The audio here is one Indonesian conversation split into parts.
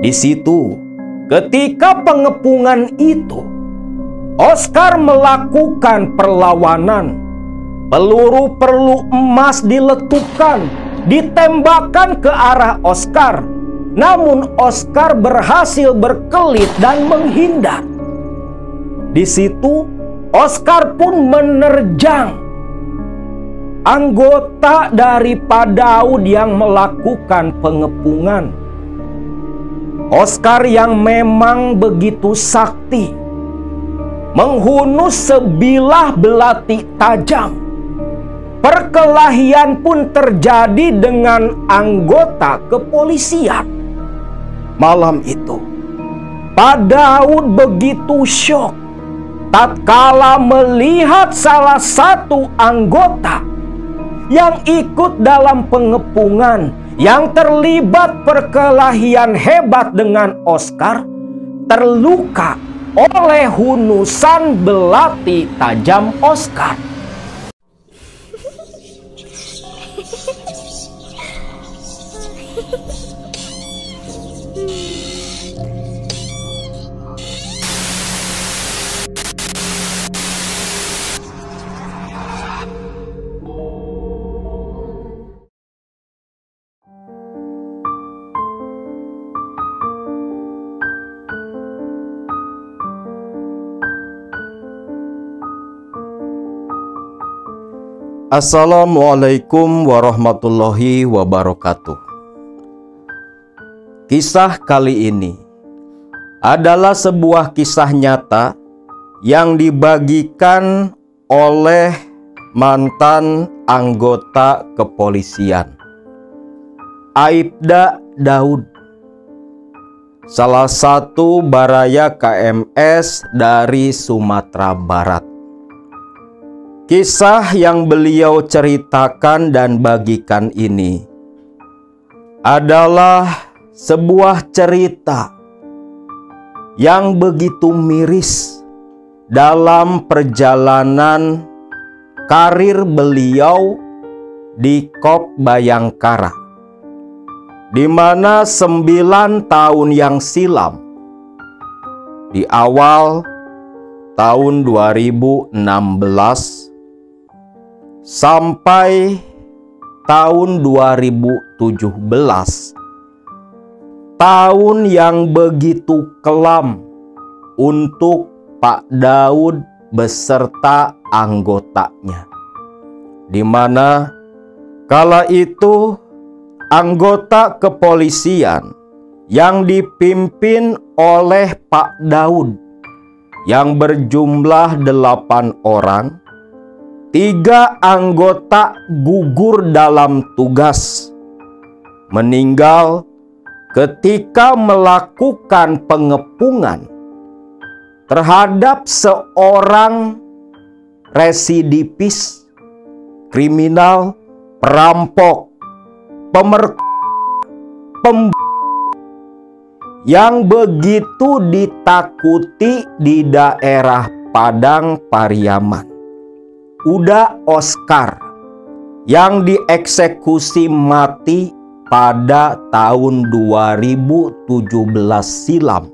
Di situ, ketika pengepungan itu, Oscar melakukan perlawanan. Peluru-peluru emas diletupkan, ditembakkan ke arah Oscar. Namun Oscar berhasil berkelit dan menghindar. Di situ, Oscar pun menerjang anggota dari Pak Daud yang melakukan pengepungan. Oscar yang memang begitu sakti, menghunus sebilah belati tajam. Perkelahian pun terjadi dengan anggota kepolisian. Malam itu, Pak Daud begitu syok tatkala melihat salah satu anggota yang ikut dalam pengepungan, yang terlibat perkelahian hebat dengan Oscar, terluka oleh hunusan belati tajam Oscar. Assalamualaikum warahmatullahi wabarakatuh. Kisah kali ini adalah sebuah kisah nyata yang dibagikan oleh mantan anggota kepolisian, Aibda Daud, salah satu baraya KMS dari Sumatera Barat. Kisah yang beliau ceritakan dan bagikan ini adalah sebuah cerita yang begitu miris dalam perjalanan karir beliau di Kop Bayangkara, di mana 9 tahun yang silam, di awal tahun 2016 sampai tahun 2017, tahun yang begitu kelam untuk Pak Daud beserta anggotanya, di mana kala itu anggota kepolisian yang dipimpin oleh Pak Daud yang berjumlah 8 orang, 3 anggota gugur dalam tugas, meninggal ketika melakukan pengepungan terhadap seorang residivis, kriminal, perampok, yang begitu ditakuti di daerah Padang Pariaman. Uda Oscar yang dieksekusi mati pada tahun 2017 silam,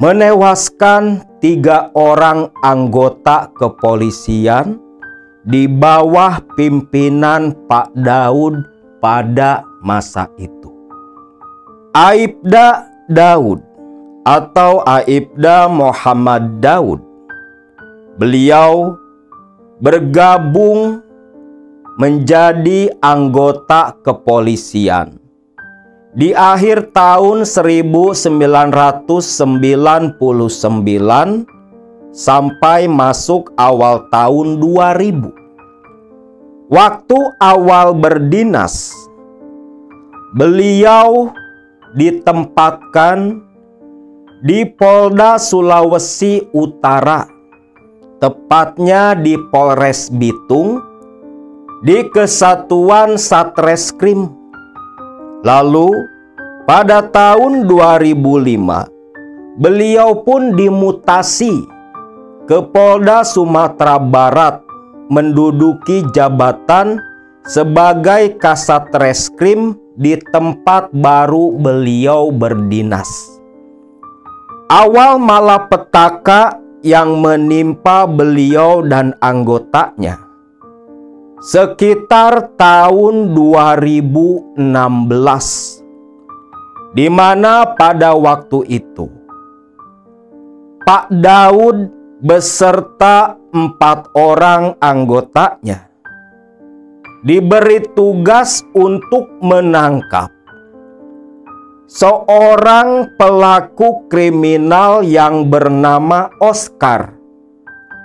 menewaskan 3 orang anggota kepolisian di bawah pimpinan Pak Daud pada masa itu. Aibda Daud atau Aibda Muhammad Daud, beliau bergabung menjadi anggota kepolisian di akhir tahun 1999 sampai masuk awal tahun 2000. Waktu awal berdinas, beliau ditempatkan di Polda Sulawesi Utara, tepatnya di Polres Bitung, di Kesatuan Satreskrim. Lalu pada tahun 2005 beliau pun dimutasi ke Polda Sumatera Barat, menduduki jabatan sebagai Kasatreskrim di tempat baru beliau berdinas. Awal malapetaka yang menimpa beliau dan anggotanya sekitar tahun 2016, di mana pada waktu itu Pak Daud beserta 4 orang anggotanya diberi tugas untuk menangkap seorang pelaku kriminal yang bernama Oscar,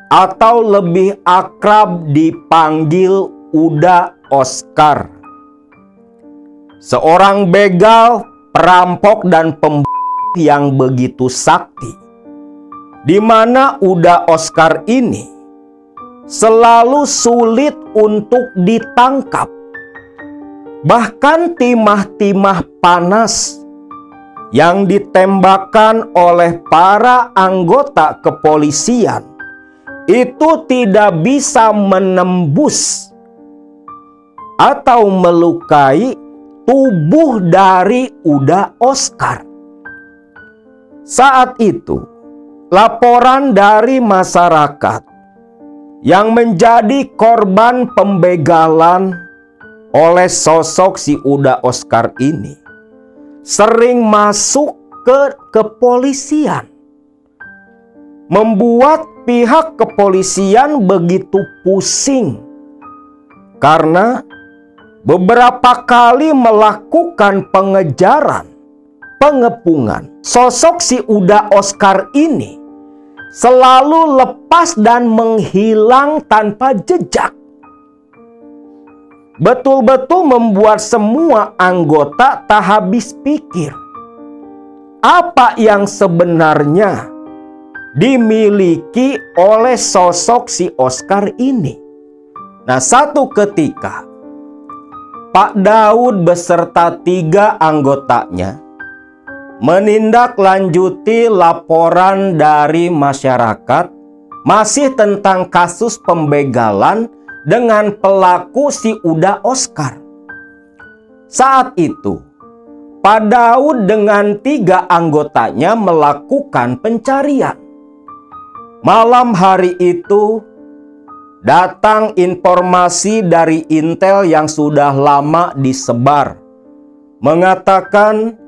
atau lebih akrab dipanggil Uda Oscar. Seorang begal, perampok dan pembunuh yang begitu sakti, di mana Uda Oscar ini selalu sulit untuk ditangkap. Bahkan timah-timah panas yang ditembakkan oleh para anggota kepolisian itu tidak bisa menembus atau melukai tubuh dari Uda Oscar. Saat itu, laporan dari masyarakat yang menjadi korban pembegalan oleh sosok si Uda Oscar ini sering masuk ke kepolisian, membuat pihak kepolisian begitu pusing karena beberapa kali melakukan pengejaran, pengepungan. Sosok si Uda Oscar ini selalu lepas dan menghilang tanpa jejak. Betul-betul membuat semua anggota tak habis pikir apa yang sebenarnya dimiliki oleh sosok si Oscar ini. Nah, satu ketika Pak Daud beserta 3 anggotanya menindaklanjuti laporan dari masyarakat masih tentang kasus pembegalan dengan pelaku si Uda Oscar. Saat itu Pak Daud dengan 3 anggotanya melakukan pencarian. Malam hari itu datang informasi dari intel yang sudah lama disebar, mengatakan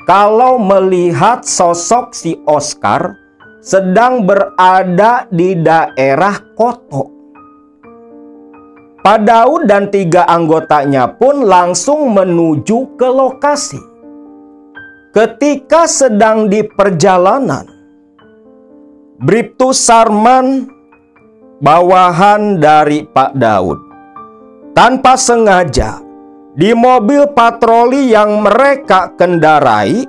kalau melihat sosok si Oscar sedang berada di daerah Koto. Pak Daud dan 3 anggotanya pun langsung menuju ke lokasi. Ketika sedang di perjalanan, Bribtu Sarman, bawahan dari Pak Daud, tanpa sengaja di mobil patroli yang mereka kendarai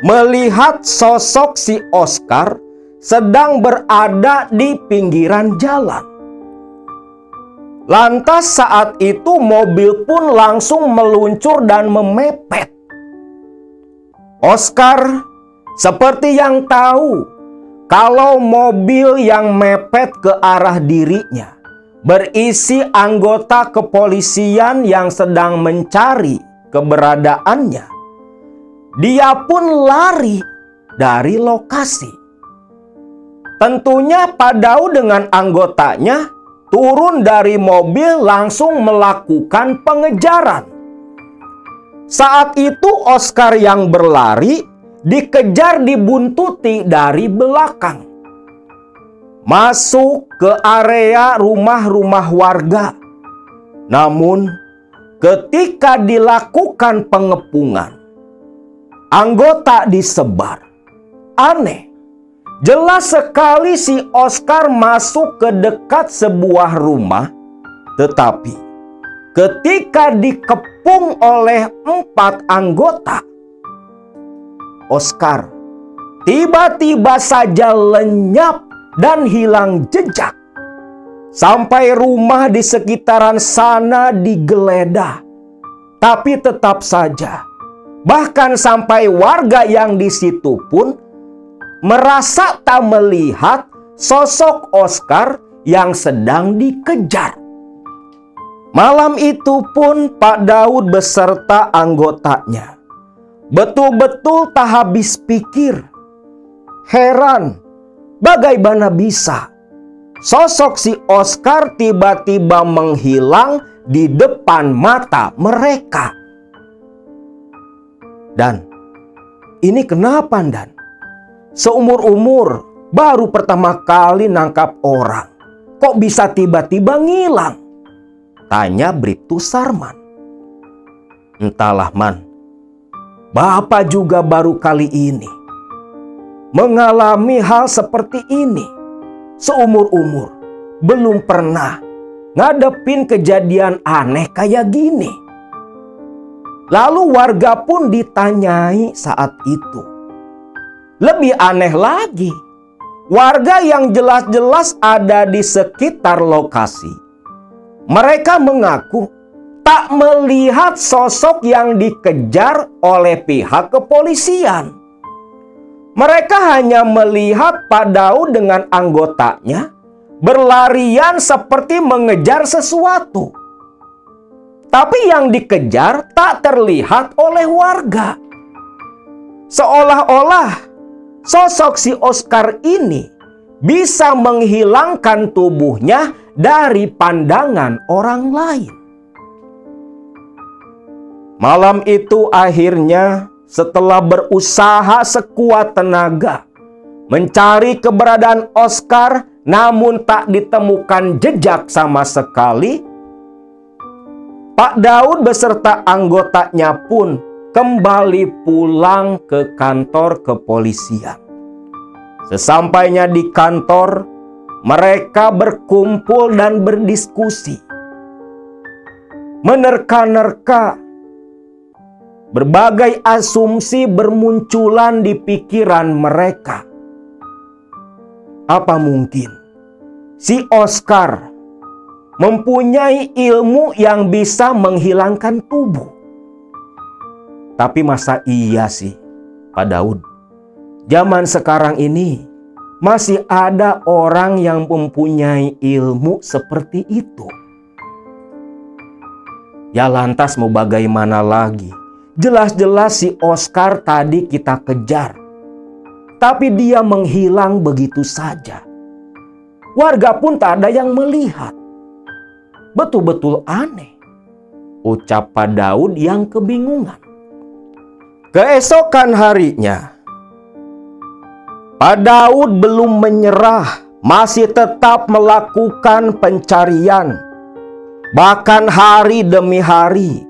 melihat sosok si Oscar sedang berada di pinggiran jalan. Lantas saat itu mobil pun langsung meluncur dan memepet. Oscar seperti yang tahu kalau mobil yang mepet ke arah dirinya berisi anggota kepolisian yang sedang mencari keberadaannya, dia pun lari dari lokasi. Tentunya Pak Daud dengan anggotanya turun dari mobil langsung melakukan pengejaran. Saat itu Oscar yang berlari dikejar dibuntuti dari belakang, masuk ke area rumah-rumah warga. Namun ketika dilakukan pengepungan, anggota disebar. Aneh, jelas sekali si Oscar masuk ke dekat sebuah rumah, tetapi ketika dikepung oleh 4 anggota, Oscar tiba-tiba saja lenyap dan hilang jejak. Sampai rumah di sekitaran sana digeledah, tapi tetap saja, bahkan sampai warga yang di situ pun merasa tak melihat sosok Oscar yang sedang dikejar. Malam itu pun Pak Daud beserta anggotanya betul-betul tak habis pikir. Heran, bagaimana bisa sosok si Oscar tiba-tiba menghilang di depan mata mereka. Dan ini kenapa, Dan? Seumur-umur baru pertama kali nangkap orang, kok bisa tiba-tiba ngilang? Tanya Bribtu Sarman. Entahlah, Man. Bapak juga baru kali ini mengalami hal seperti ini. Seumur-umur belum pernah ngadepin kejadian aneh kayak gini. Lalu warga pun ditanyai saat itu. Lebih aneh lagi, warga yang jelas-jelas ada di sekitar lokasi, mereka mengaku tak melihat sosok yang dikejar oleh pihak kepolisian. Mereka hanya melihat Pak Daud dengan anggotanya berlarian seperti mengejar sesuatu. Tapi yang dikejar tak terlihat oleh warga. Seolah-olah sosok si Oscar ini bisa menghilangkan tubuhnya dari pandangan orang lain. Malam itu akhirnya setelah berusaha sekuat tenaga mencari keberadaan Oscar namun tak ditemukan jejak sama sekali, Pak Daud beserta anggotanya pun kembali pulang ke kantor kepolisian. Sesampainya di kantor, mereka berkumpul dan berdiskusi. Menerka-nerka, berbagai asumsi bermunculan di pikiran mereka. Apa mungkin si Oscar mempunyai ilmu yang bisa menghilangkan tubuh? Tapi masa iya sih, Pak Daud? Zaman sekarang ini masih ada orang yang mempunyai ilmu seperti itu. Ya lantas mau bagaimana lagi? Jelas-jelas si Oscar tadi kita kejar, tapi dia menghilang begitu saja. Warga pun tak ada yang melihat. Betul-betul aneh, ucap Pak Daud yang kebingungan. Keesokan harinya, Pak Daud belum menyerah, masih tetap melakukan pencarian. Bahkan hari demi hari,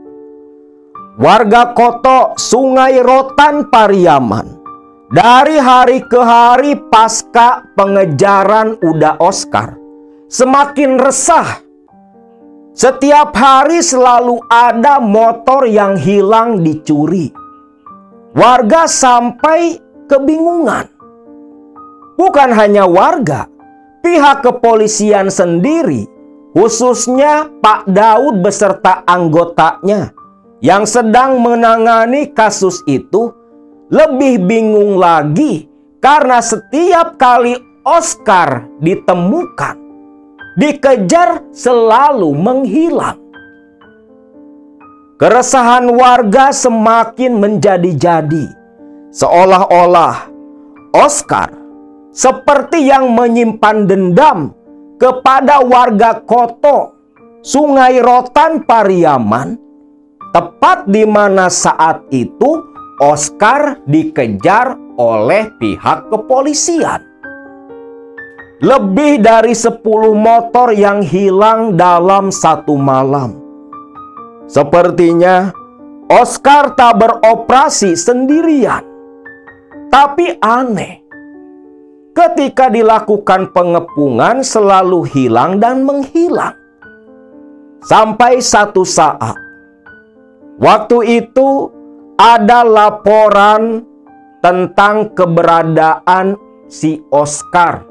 warga Koto Sungai Rotan Pariaman dari hari ke hari pasca pengejaran Uda Oscar semakin resah. Setiap hari selalu ada motor yang hilang dicuri. Warga sampai kebingungan. Bukan hanya warga, pihak kepolisian sendiri, khususnya Pak Daud beserta anggotanya yang sedang menangani kasus itu, lebih bingung lagi karena setiap kali Oscar ditemukan, dikejar selalu menghilang. Keresahan warga semakin menjadi-jadi, seolah-olah Oscar seperti yang menyimpan dendam kepada warga Koto Sungai Rotan Pariaman, tepat di mana saat itu Oscar dikejar oleh pihak kepolisian. Lebih dari 10 motor yang hilang dalam satu malam. Sepertinya Oscar tak beroperasi sendirian. Tapi aneh, ketika dilakukan pengepungan selalu hilang dan menghilang. Sampai satu saat, waktu itu ada laporan tentang keberadaan si Oscar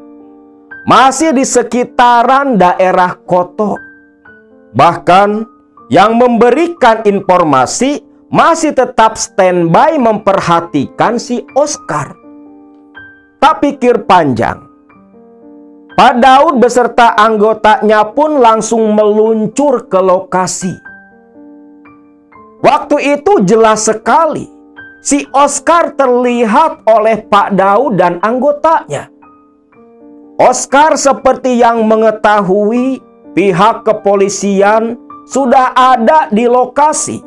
masih di sekitaran daerah Koto. Bahkan yang memberikan informasi masih tetap standby memperhatikan si Oscar. Tak pikir panjang, Pak Daud beserta anggotanya pun langsung meluncur ke lokasi. Waktu itu jelas sekali si Oscar terlihat oleh Pak Daud dan anggotanya. Oscar seperti yang mengetahui pihak kepolisian sudah ada di lokasi.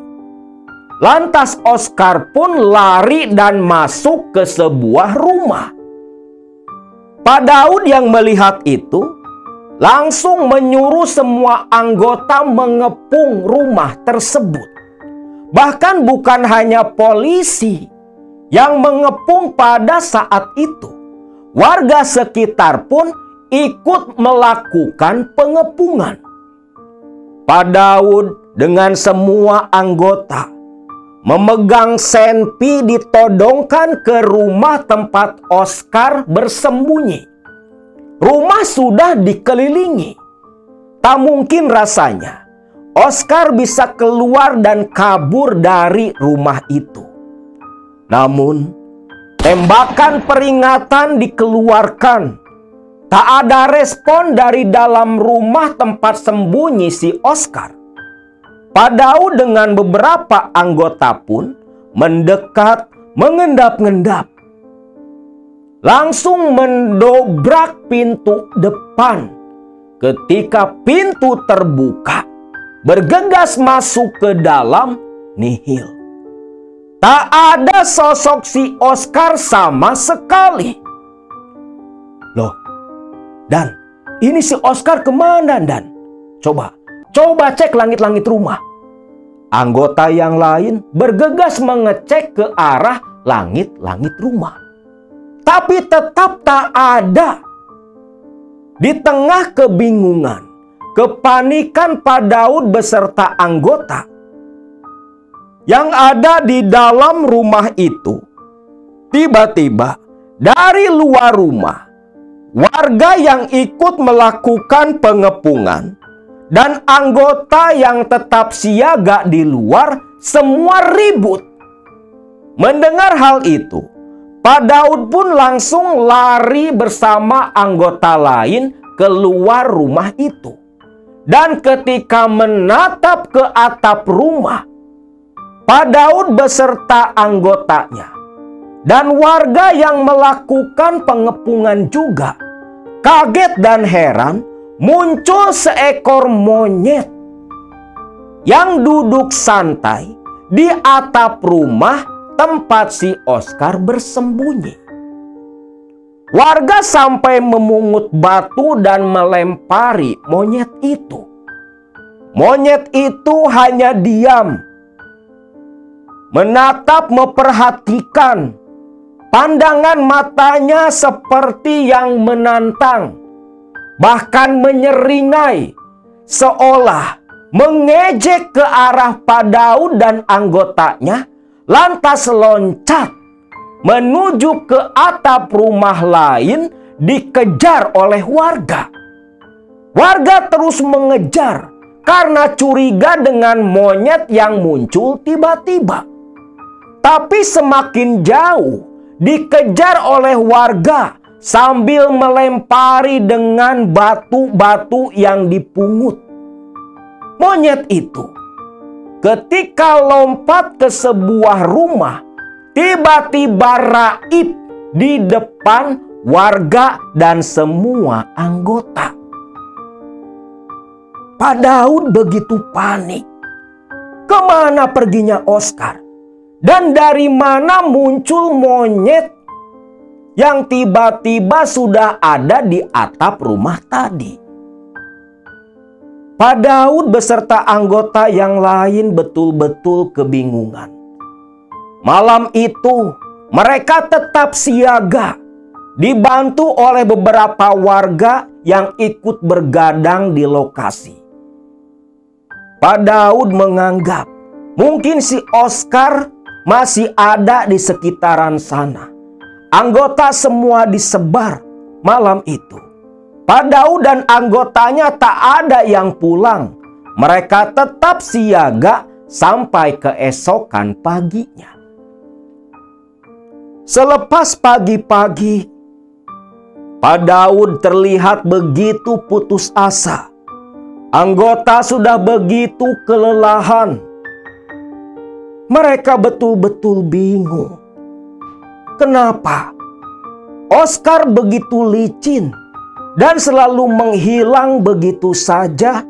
Lantas Oscar pun lari dan masuk ke sebuah rumah. Pak Daud yang melihat itu langsung menyuruh semua anggota mengepung rumah tersebut. Bahkan bukan hanya polisi yang mengepung pada saat itu. Warga sekitar pun ikut melakukan pengepungan. Pak Daud dengan semua anggota memegang senpi ditodongkan ke rumah tempat Oscar bersembunyi. Rumah sudah dikelilingi. Tak mungkin rasanya Oscar bisa keluar dan kabur dari rumah itu. Namun, tembakan peringatan dikeluarkan. Tak ada respon dari dalam rumah tempat sembunyi si Oscar. Pak Daud dengan beberapa anggota pun mendekat, mengendap-endap. Langsung mendobrak pintu depan. Ketika pintu terbuka, bergegas masuk ke dalam, nihil. Tak ada sosok si Oscar sama sekali. Loh, Dan, ini si Oscar kemana, Dan? Coba cek langit-langit rumah. Anggota yang lain bergegas mengecek ke arah langit-langit rumah. Tapi tetap tak ada. Di tengah kebingungan, kepanikan Pak Daud beserta anggota yang ada di dalam rumah itu, tiba-tiba dari luar rumah, warga yang ikut melakukan pengepungan dan anggota yang tetap siaga di luar semua ribut. Mendengar hal itu, Pak Daud pun langsung lari bersama anggota lain keluar rumah itu. Dan ketika menatap ke atap rumah, Pak Daud beserta anggotanya dan warga yang melakukan pengepungan juga kaget dan heran. Muncul seekor monyet yang duduk santai di atap rumah tempat si Oscar bersembunyi. Warga sampai memungut batu dan melempari monyet itu. Monyet itu hanya diam, menatap, memperhatikan. Pandangan matanya seperti yang menantang, bahkan menyeringai, seolah mengejek ke arah Pak Daud dan anggotanya, lantas loncat menuju ke atap rumah lain, dikejar oleh warga. Warga terus mengejar karena curiga dengan monyet yang muncul tiba-tiba. Tapi semakin jauh dikejar oleh warga sambil melempari dengan batu-batu yang dipungut. Monyet itu ketika lompat ke sebuah rumah, tiba-tiba raib di depan warga dan semua anggota. Pak Daud begitu panik. Kemana perginya Oscar? Dan dari mana muncul monyet yang tiba-tiba sudah ada di atap rumah tadi? Pak Daud beserta anggota yang lain betul-betul kebingungan. Malam itu mereka tetap siaga, dibantu oleh beberapa warga yang ikut bergadang di lokasi. Pak Daud menganggap mungkin si Oscar masih ada di sekitaran sana. Anggota semua disebar malam itu. Pak Daud dan anggotanya tak ada yang pulang. Mereka tetap siaga sampai keesokan paginya. Selepas pagi-pagi, Pak Daud terlihat begitu putus asa. Anggota sudah begitu kelelahan. Mereka betul-betul bingung. Kenapa Oscar begitu licin dan selalu menghilang begitu saja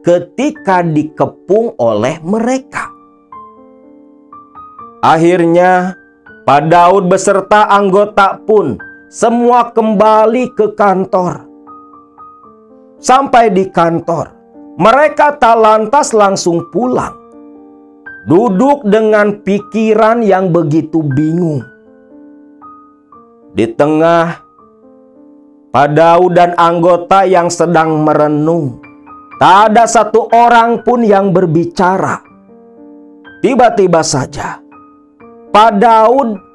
ketika dikepung oleh mereka? Akhirnya Pak Daud beserta anggota pun semua kembali ke kantor. Sampai di kantor, mereka tak lantas langsung pulang. Duduk dengan pikiran yang begitu bingung. Di tengah Pak Daud dan anggota yang sedang merenung, tak ada satu orang pun yang berbicara. Tiba-tiba saja Pak Daud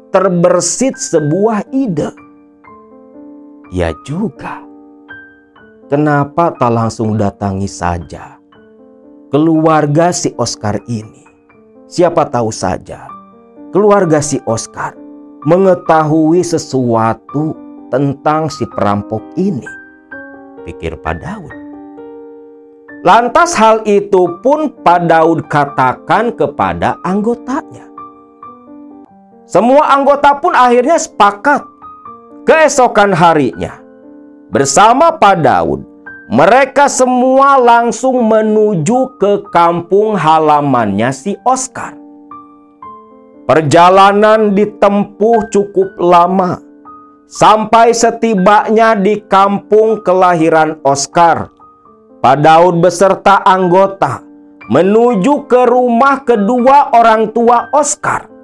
terbersit sebuah ide. Ya juga, kenapa tak langsung datangi saja keluarga si Oscar ini? Siapa tahu saja keluarga si Oscar mengetahui sesuatu tentang si perampok ini, pikir Pak Daud. Lantas hal itu pun Pak Daud katakan kepada anggotanya. Semua anggota pun akhirnya sepakat. Keesokan harinya, bersama Pak Daud, mereka semua langsung menuju ke kampung halamannya si Oscar. Perjalanan ditempuh cukup lama. Sampai setibanya di kampung kelahiran Oscar, Pak Daud beserta anggota menuju ke rumah kedua orang tua Oscar.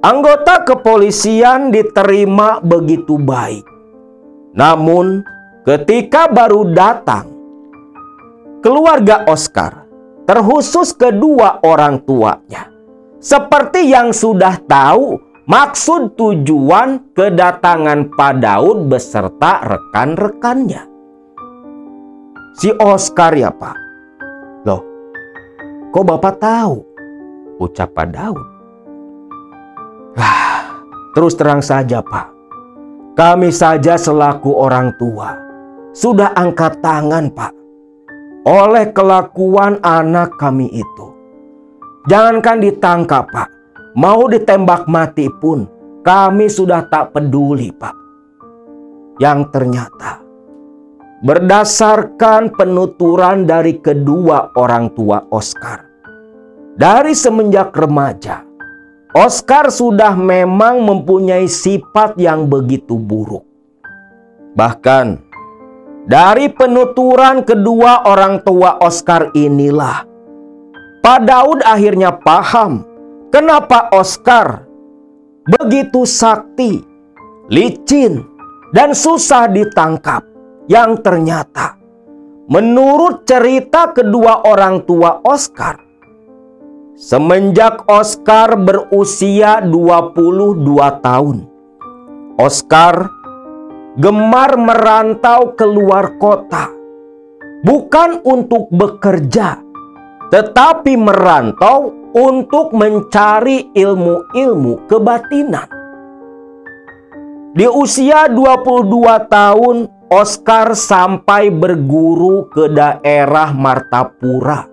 Anggota kepolisian diterima begitu baik. Namun ketika baru datang, keluarga Oscar, terkhusus kedua orang tuanya, seperti yang sudah tahu maksud tujuan kedatangan Pak Daud beserta rekan-rekannya. Si Oscar ya Pak? Loh, kok Bapak tahu? Ucap Pak Daud. Terus terang saja Pak, kami saja selaku orang tua sudah angkat tangan Pak oleh kelakuan anak kami itu. Jangankan ditangkap Pak, mau ditembak mati pun kami sudah tak peduli Pak. Yang ternyata berdasarkan penuturan dari kedua orang tua Oscar, dari semenjak remaja, Oscar sudah memang mempunyai sifat yang begitu buruk. Bahkan dari penuturan kedua orang tua Oscar inilah Pak Daud akhirnya paham kenapa Oscar begitu sakti, licin, dan susah ditangkap. Yang ternyata menurut cerita kedua orang tua Oscar, semenjak Oscar berusia 22 tahun, Oscar gemar merantau keluar kota. Bukan untuk bekerja, tetapi merantau untuk mencari ilmu-ilmu kebatinan. Di usia 22 tahun, Oscar sampai berguru ke daerah Martapura,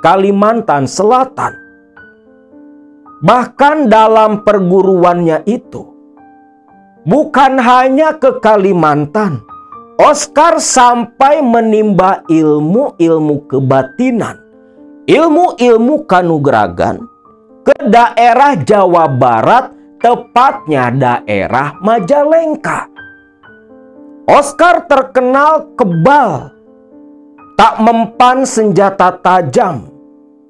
Kalimantan Selatan. Bahkan dalam perguruannya itu, bukan hanya ke Kalimantan, Oscar sampai menimba ilmu-ilmu kebatinan, ilmu-ilmu kanugeragan ke daerah Jawa Barat, tepatnya daerah Majalengka. Oscar terkenal kebal, tak mempan senjata tajam,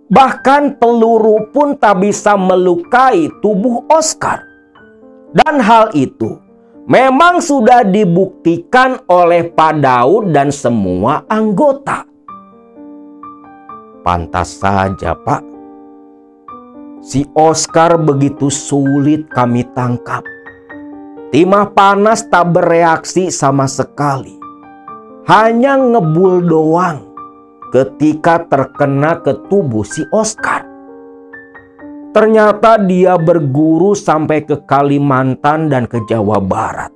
bahkan peluru pun tak bisa melukai tubuh Oscar. Dan hal itu memang sudah dibuktikan oleh Pak Daud dan semua anggota. Pantas saja Pak, si Oscar begitu sulit kami tangkap. Timah panas tak bereaksi sama sekali. Hanya ngebul doang ketika terkena ke tubuh si Oscar. Ternyata dia berguru sampai ke Kalimantan dan ke Jawa Barat.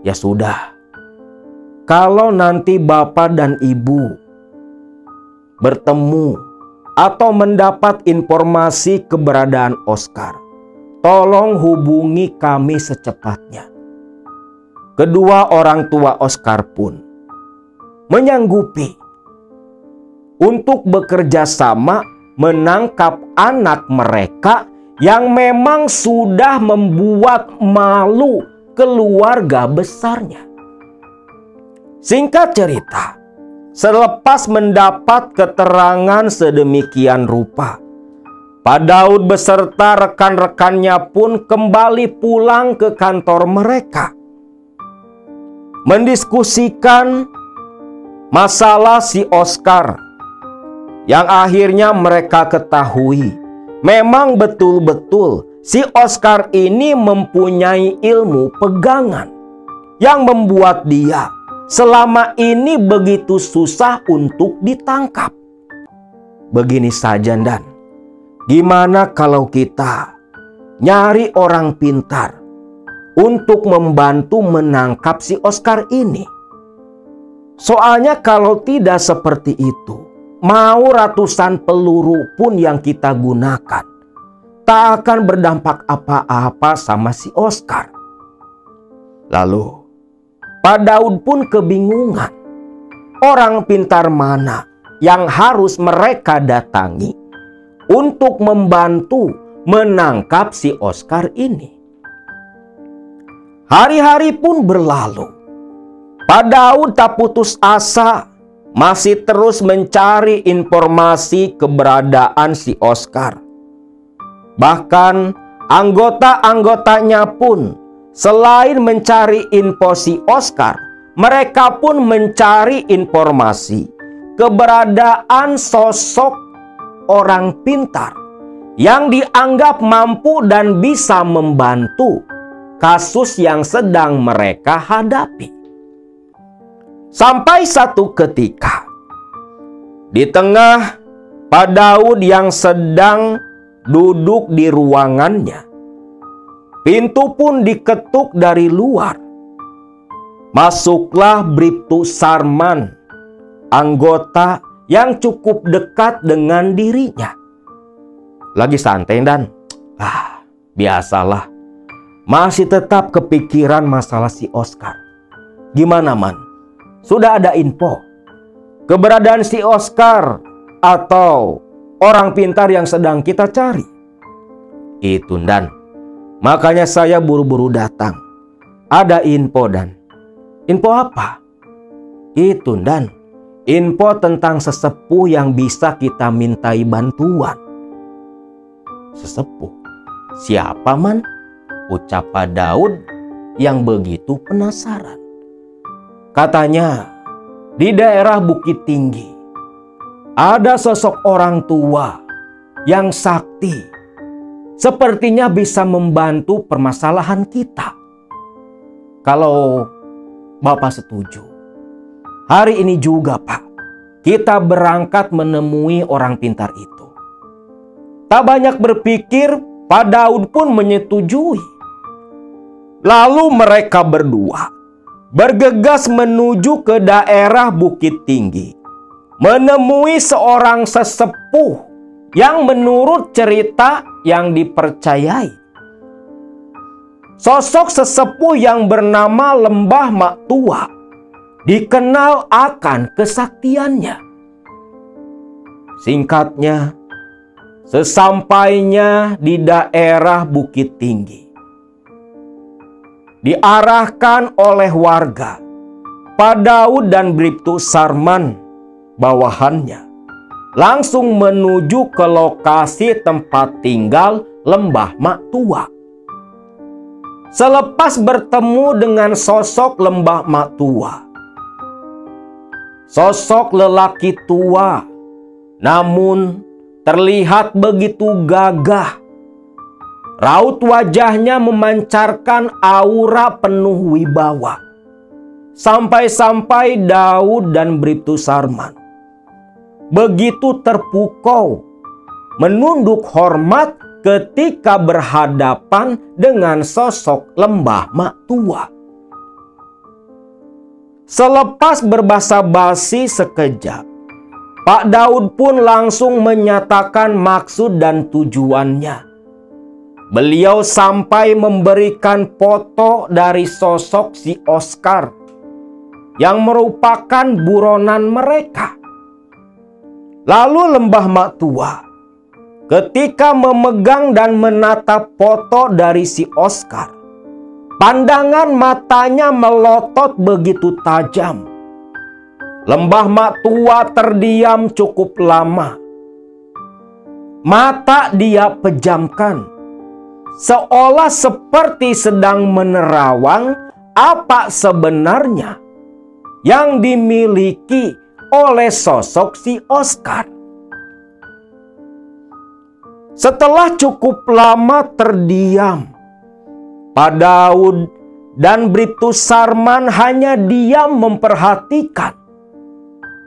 Ya sudah, kalau nanti Bapak dan Ibu bertemu atau mendapat informasi keberadaan Oscar, tolong hubungi kami secepatnya. Kedua orang tua Oscar pun menyanggupi untuk bekerja sama menangkap anak mereka yang memang sudah membuat malu keluarga besarnya. Singkat cerita, selepas mendapat keterangan sedemikian rupa, Pak Daud beserta rekan-rekannya pun kembali pulang ke kantor mereka, mendiskusikan masalah si Oscar yang akhirnya mereka ketahui memang betul-betul si Oscar ini mempunyai ilmu pegangan yang membuat dia selama ini begitu susah untuk ditangkap. Begini saja, Dan, gimana kalau kita nyari orang pintar untuk membantu menangkap si Oscar ini? Soalnya kalau tidak seperti itu, mau ratusan peluru pun yang kita gunakan, tak akan berdampak apa-apa sama si Oscar. Lalu, Pak Daud pun kebingungan. Orang pintar mana yang harus mereka datangi untuk membantu menangkap si Oscar ini? Hari-hari pun berlalu. Pak Daud tak putus asa, masih terus mencari informasi keberadaan si Oscar. Bahkan anggota-anggotanya pun selain mencari info si Oscar, mereka pun mencari informasi keberadaan sosok orang pintar yang dianggap mampu dan bisa membantu kasus yang sedang mereka hadapi. Sampai satu ketika, di tengah Pak Daud yang sedang duduk di ruangannya, pintu pun diketuk dari luar. Masuklah Bribtu Sarman, anggota yang cukup dekat dengan dirinya. Lagi santai, Dan. Biasalah. Masih tetap kepikiran masalah si Oscar. Gimana, Man? Sudah ada info keberadaan si Oscar atau orang pintar yang sedang kita cari? Itu, Dan. Makanya saya buru-buru datang. Ada info, Dan. Info apa? Itu, Dan. Info tentang sesepuh yang bisa kita mintai bantuan. Sesepuh? Siapa, Man? Ucap Pak Daud yang begitu penasaran. Katanya di daerah Bukit Tinggi ada sosok orang tua yang sakti, sepertinya bisa membantu permasalahan kita. Kalau Bapak setuju, hari ini juga, Pak, kita berangkat menemui orang pintar itu. Tak banyak berpikir, Pak Daud pun menyetujui. Lalu mereka berdua bergegas menuju ke daerah Bukit Tinggi, menemui seorang sesepuh yang menurut cerita yang dipercayai. Sosok sesepuh yang bernama Lembah Mak Tua dikenal akan kesaktiannya. Singkatnya, sesampainya di daerah Bukit Tinggi, diarahkan oleh warga, Pak Daud dan Bribtu Sarman bawahannya langsung menuju ke lokasi tempat tinggal Lembah Mak Tua. Selepas bertemu dengan sosok Lembah Mak Tua, sosok lelaki tua namun terlihat begitu gagah. Raut wajahnya memancarkan aura penuh wibawa. Sampai-sampai Daud dan Bribtu Sarman begitu terpukau, menunduk hormat ketika berhadapan dengan sosok Lembah Mak Tua. Selepas berbasa-basi sekejap, Pak Daud pun langsung menyatakan maksud dan tujuannya. Beliau sampai memberikan foto dari sosok si Oscar yang merupakan buronan mereka. Lalu Lembah Mak Tua ketika memegang dan menatap foto dari si Oscar, pandangan matanya melotot begitu tajam. Lembah Mak Tua terdiam cukup lama. Mata dia pejamkan, seolah seperti sedang menerawang apa sebenarnya yang dimiliki oleh sosok si Oscar. Setelah cukup lama terdiam, Pak Daud dan Bribtu Sarman hanya diam memperhatikan.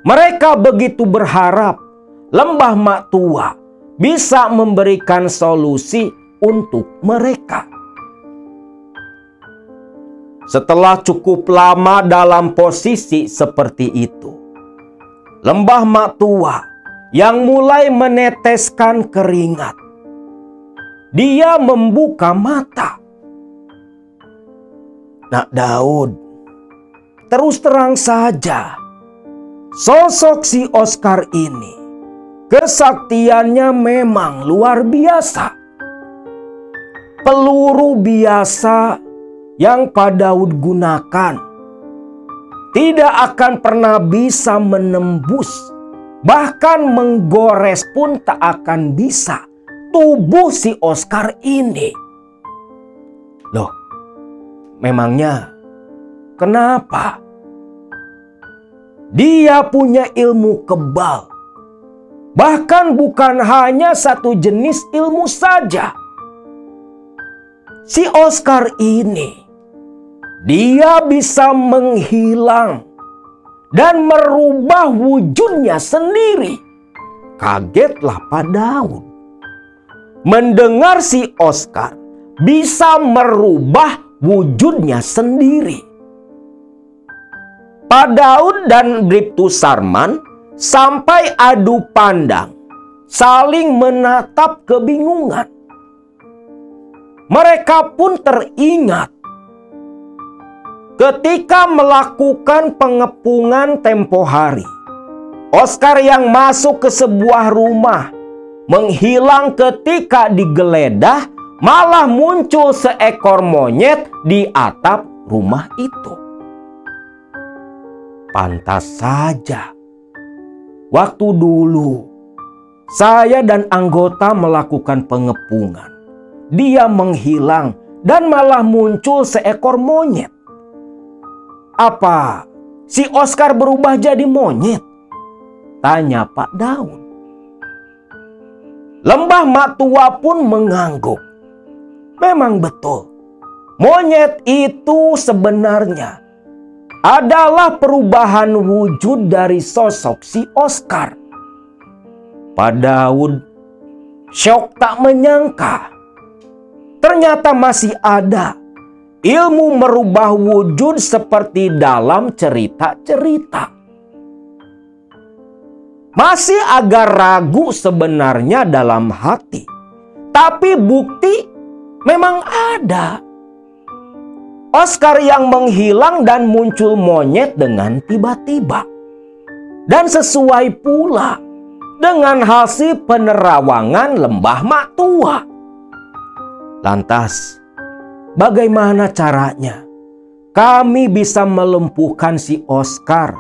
Mereka begitu berharap Lembah Mak Tua bisa memberikan solusi untuk mereka. Setelah cukup lama dalam posisi seperti itu, Lembah Mak Tua yang mulai meneteskan keringat, dia membuka mata. Nak Daud, terus terang saja, sosok si Oscar ini kesaktiannya memang luar biasa. Peluru biasa yang Pak Daud gunakan tidak akan pernah bisa menembus, bahkan menggores pun tak akan bisa tubuh si Oscar ini. Loh, memangnya kenapa? Dia punya ilmu kebal. Bahkan bukan hanya satu jenis ilmu saja. Si Oscar ini, dia bisa menghilang dan merubah wujudnya sendiri. Kagetlah Pak Daud mendengar si Oscar bisa merubah wujudnya sendiri. Pak Daud dan Bribtu Sarman sampai adu pandang, saling menatap kebingungan. Mereka pun teringat ketika melakukan pengepungan tempo hari. Oscar yang masuk ke sebuah rumah menghilang ketika digeledah, malah muncul seekor monyet di atap rumah itu. Pantas saja, waktu dulu saya dan anggota melakukan pengepungan, dia menghilang dan malah muncul seekor monyet. Apa si Oscar berubah jadi monyet? Tanya Pak Daud. Lembah Mak Tua pun mengangguk. Memang betul, monyet itu sebenarnya adalah perubahan wujud dari sosok si Oscar. Pak Daud syok tak menyangka, ternyata masih ada ilmu merubah wujud seperti dalam cerita-cerita. Masih agak ragu sebenarnya dalam hati, tapi bukti memang ada. Oscar yang menghilang dan muncul monyet dengan tiba-tiba. Dan sesuai pula dengan hasil penerawangan Lembah Mak Tua. Lantas, bagaimana caranya kami bisa melumpuhkan si Oscar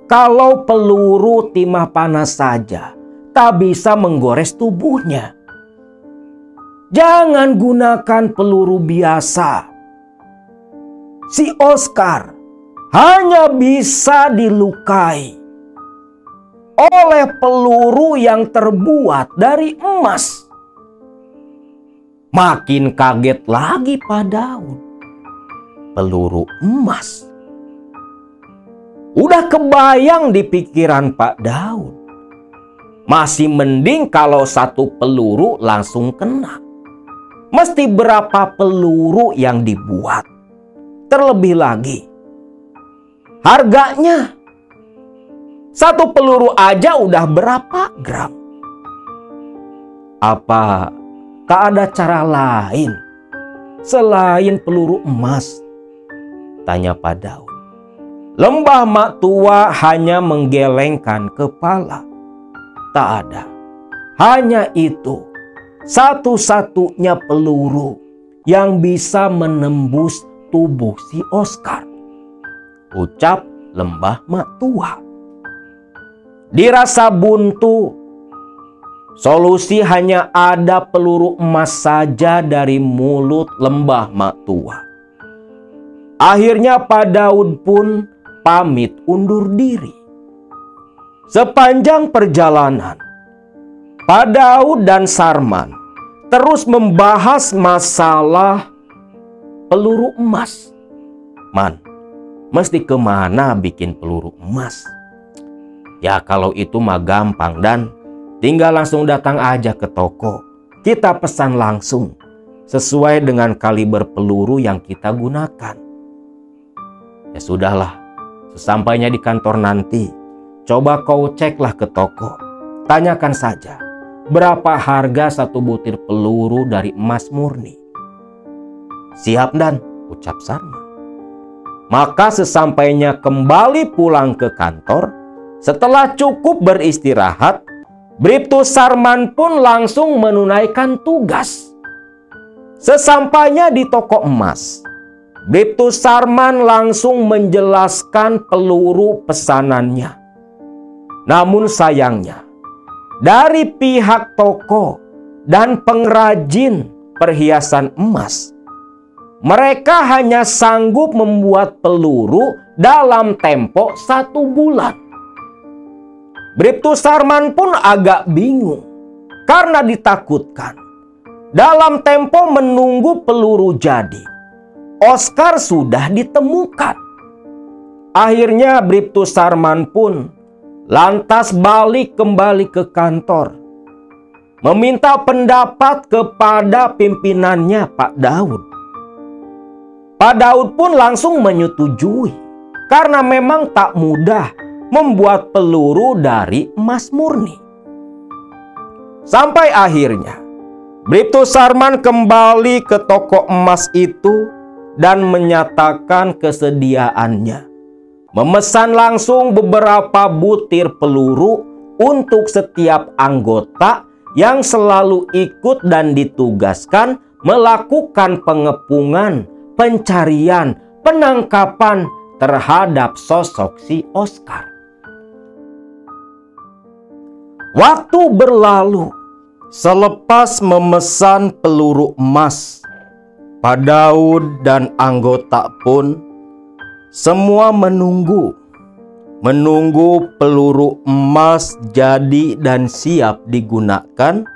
kalau peluru timah panas saja tak bisa menggores tubuhnya? Jangan gunakan peluru biasa. Si Oscar hanya bisa dilukai oleh peluru yang terbuat dari emas. Makin kaget lagi Pak Daud. Peluru emas. Udah kebayang di pikiran Pak Daud. Masih mending kalau satu peluru langsung kena. Mesti berapa peluru yang dibuat. Terlebih lagi, Harganya satu peluru aja udah berapa gram? Apa tak ada cara lain selain peluru emas? Tanya Pak Daud. Lembah Mak Tua hanya menggelengkan kepala. Tak ada. Hanya itu satu-satunya peluru yang bisa menembus tubuh si Oscar. Ucap Lembah Mak Tua. Dirasa buntu, solusi hanya ada peluru emas saja dari mulut Lembah Mak Tua. Akhirnya Pak Daud pun pamit undur diri. Sepanjang perjalanan, Pak Daud dan Sarman terus membahas masalah peluru emas. Man, mesti kemana bikin peluru emas? Ya kalau itu mah gampang dan tinggal langsung datang aja ke toko. Kita pesan langsung sesuai dengan kaliber peluru yang kita gunakan. Ya sudahlah, sesampainya di kantor nanti, coba kau ceklah ke toko. Tanyakan saja, berapa harga satu butir peluru dari emas murni? Siap dan, ucap Sarman. Maka sesampainya kembali pulang ke kantor, setelah cukup beristirahat, Bribtu Sarman pun langsung menunaikan tugas. Sesampainya di toko emas, Bribtu Sarman langsung menjelaskan peluru pesanannya. Namun sayangnya, dari pihak toko dan pengrajin perhiasan emas, mereka hanya sanggup membuat peluru dalam tempo 1 bulan. Bribtu Sarman pun agak bingung karena ditakutkan dalam tempo menunggu peluru jadi, Oscar sudah ditemukan. Akhirnya Bribtu Sarman pun lantas balik kembali ke kantor, meminta pendapat kepada pimpinannya Pak Daud. Pak Daud pun langsung menyetujui karena memang tak mudah membuat peluru dari emas murni. Sampai akhirnya Bribtu Sarman kembali ke toko emas itu dan menyatakan kesediaannya memesan langsung beberapa butir peluru untuk setiap anggota yang selalu ikut dan ditugaskan melakukan pengepungan, pencarian, penangkapan terhadap sosok si Oscar. Waktu berlalu. Selepas memesan peluru emas, Pak Daud dan anggota pun semua menunggu peluru emas jadi dan siap digunakan,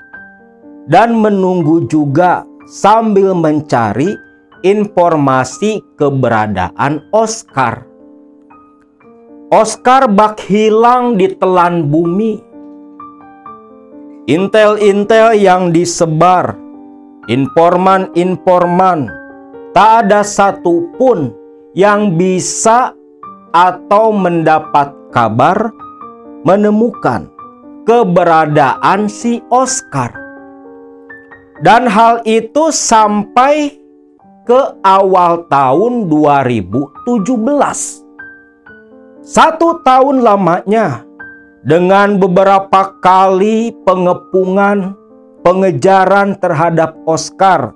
dan menunggu juga sambil mencari informasi keberadaan Oscar. Oscar bak hilang di telan bumi. Intel-intel yang disebar, informan-informan, tak ada satupun yang bisa atau mendapat kabar menemukan keberadaan si Oscar. Dan hal itu sampai ke awal tahun 2017. 1 tahun lamanya, dengan beberapa kali pengepungan, pengejaran terhadap Oscar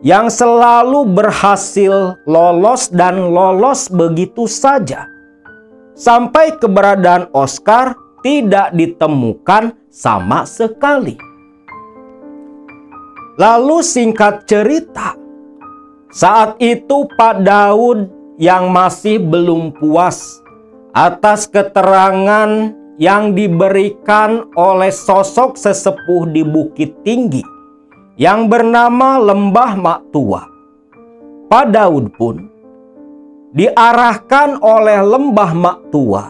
yang selalu berhasil lolos dan lolos begitu saja, sampai keberadaan Oscar tidak ditemukan sama sekali. Lalu singkat cerita, saat itu Pak Daud yang masih belum puas atas keterangan yang diberikan oleh sosok sesepuh di Bukit Tinggi yang bernama Lembah Mak Tua, Pak Daud pun diarahkan oleh Lembah Mak Tua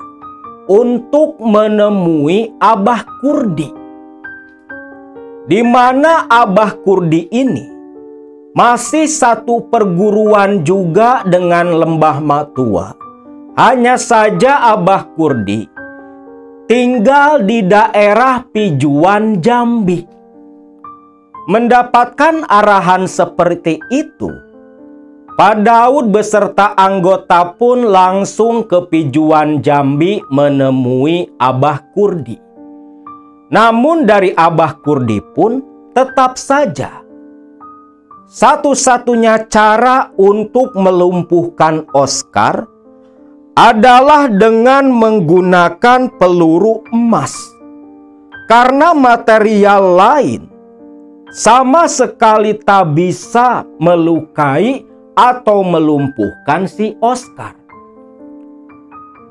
untuk menemui Abah Kurdi, di mana Abah Kurdi ini masih satu perguruan juga dengan Lembah Mak Tua, Hanya saja Abah Kurdi tinggal di daerah Pijuan, Jambi. Mendapatkan arahan seperti itu, Pak Daud beserta anggota pun langsung ke Pijuan, Jambi menemui Abah Kurdi. Namun dari Abah Kurdi pun tetap saja satu-satunya cara untuk melumpuhkan Oscar adalah dengan menggunakan peluru emas. Karena material lain sama sekali tak bisa melukai atau melumpuhkan si Oscar.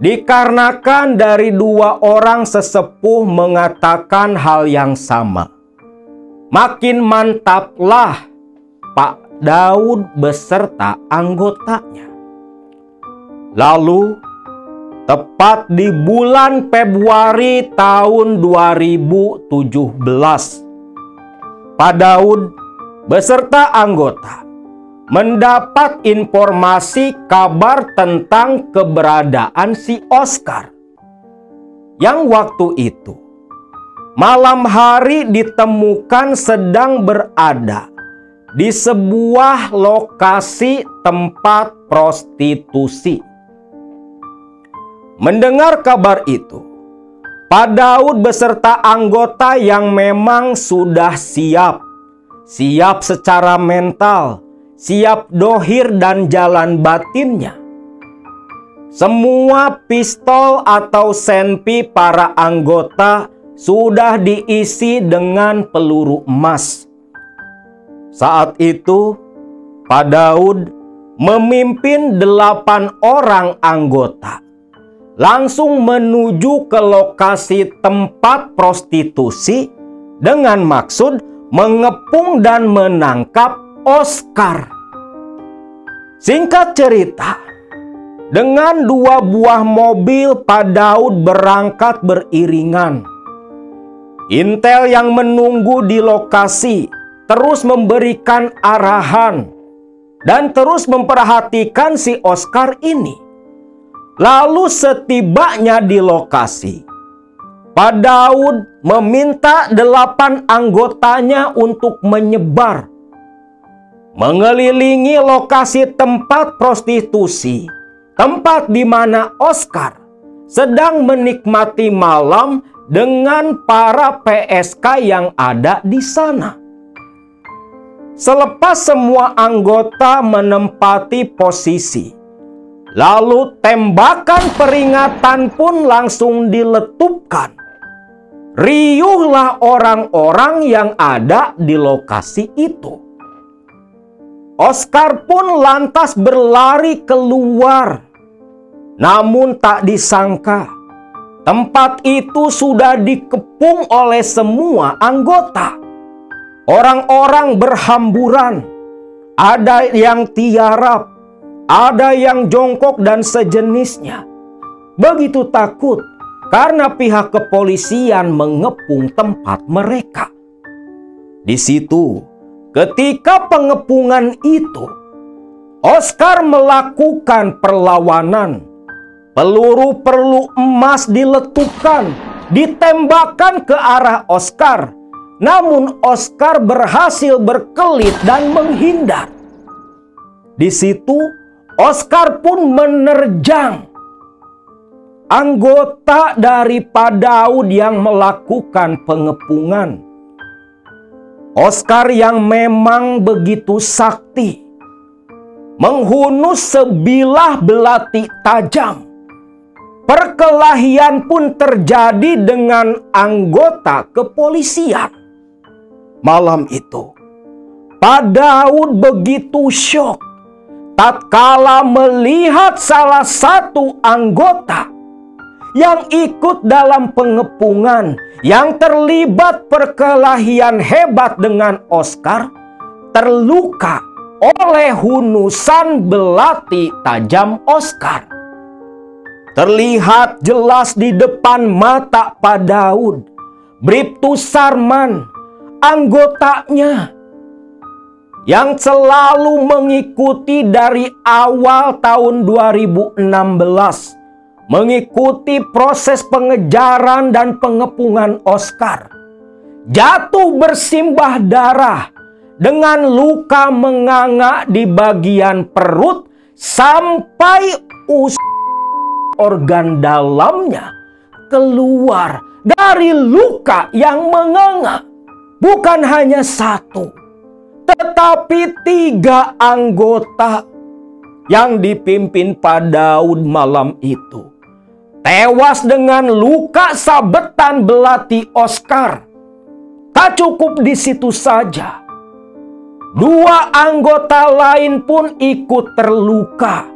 Dikarenakan dari dua orang sesepuh mengatakan hal yang sama, makin mantaplah Pak Daud beserta anggotanya. Lalu, tepat di bulan Februari tahun 2017, Pak Daud beserta anggota mendapat informasi kabar tentang keberadaan si Oscar, yang waktu itu malam hari ditemukan sedang berada di sebuah lokasi tempat prostitusi. Mendengar kabar itu, Pak Daud beserta anggota yang memang sudah siap secara mental, siap dohir dan jalan batinnya. Semua pistol atau senpi para anggota sudah diisi dengan peluru emas. Saat itu, Pak Daud memimpin 8 orang anggota langsung menuju ke lokasi tempat prostitusi dengan maksud mengepung dan menangkap Oscar. Singkat cerita, dengan 2 buah mobil Pak Daud berangkat beriringan. Intel yang menunggu di lokasi terus memberikan arahan dan terus memperhatikan si Oscar ini. Lalu setibanya di lokasi, Pak Daud meminta 8 anggotanya untuk menyebar, mengelilingi lokasi tempat prostitusi, tempat di mana Oscar sedang menikmati malam dengan para PSK yang ada di sana. Selepas semua anggota menempati posisi, lalu tembakan peringatan pun langsung diletupkan. Riuhlah orang-orang yang ada di lokasi itu. Oscar pun lantas berlari keluar. Namun tak disangka, tempat itu sudah dikepung oleh semua anggota. Orang-orang berhamburan, ada yang tiarap, ada yang jongkok dan sejenisnya. Begitu takut karena pihak kepolisian mengepung tempat mereka. Di situ, ketika pengepungan itu, Oscar melakukan perlawanan. Peluru emas diletupkan, ditembakkan ke arah Oscar. Namun Oscar berhasil berkelit dan menghindar. Di situ Oscar pun menerjang anggota dari Pak Daud yang melakukan pengepungan. Oscar yang memang begitu sakti menghunus sebilah belati tajam. Perkelahian pun terjadi dengan anggota kepolisian. Malam itu, Pak Daud begitu syok tatkala melihat salah satu anggota yang ikut dalam pengepungan, yang terlibat perkelahian hebat dengan Oscar, terluka oleh hunusan belati tajam Oscar. Terlihat jelas di depan mata Pak Daud, Bribtu Sarman, anggotanya, yang selalu mengikuti dari awal tahun 2016, mengikuti proses pengejaran dan pengepungan Oscar, jatuh bersimbah darah dengan luka menganga di bagian perut sampai organ dalamnya keluar dari luka yang menganga. Bukan hanya satu, tetapi 3 anggota yang dipimpin Pak Daud malam itu tewas dengan luka sabetan belati Oscar. Tak cukup di situ saja, 2 anggota lain pun ikut terluka.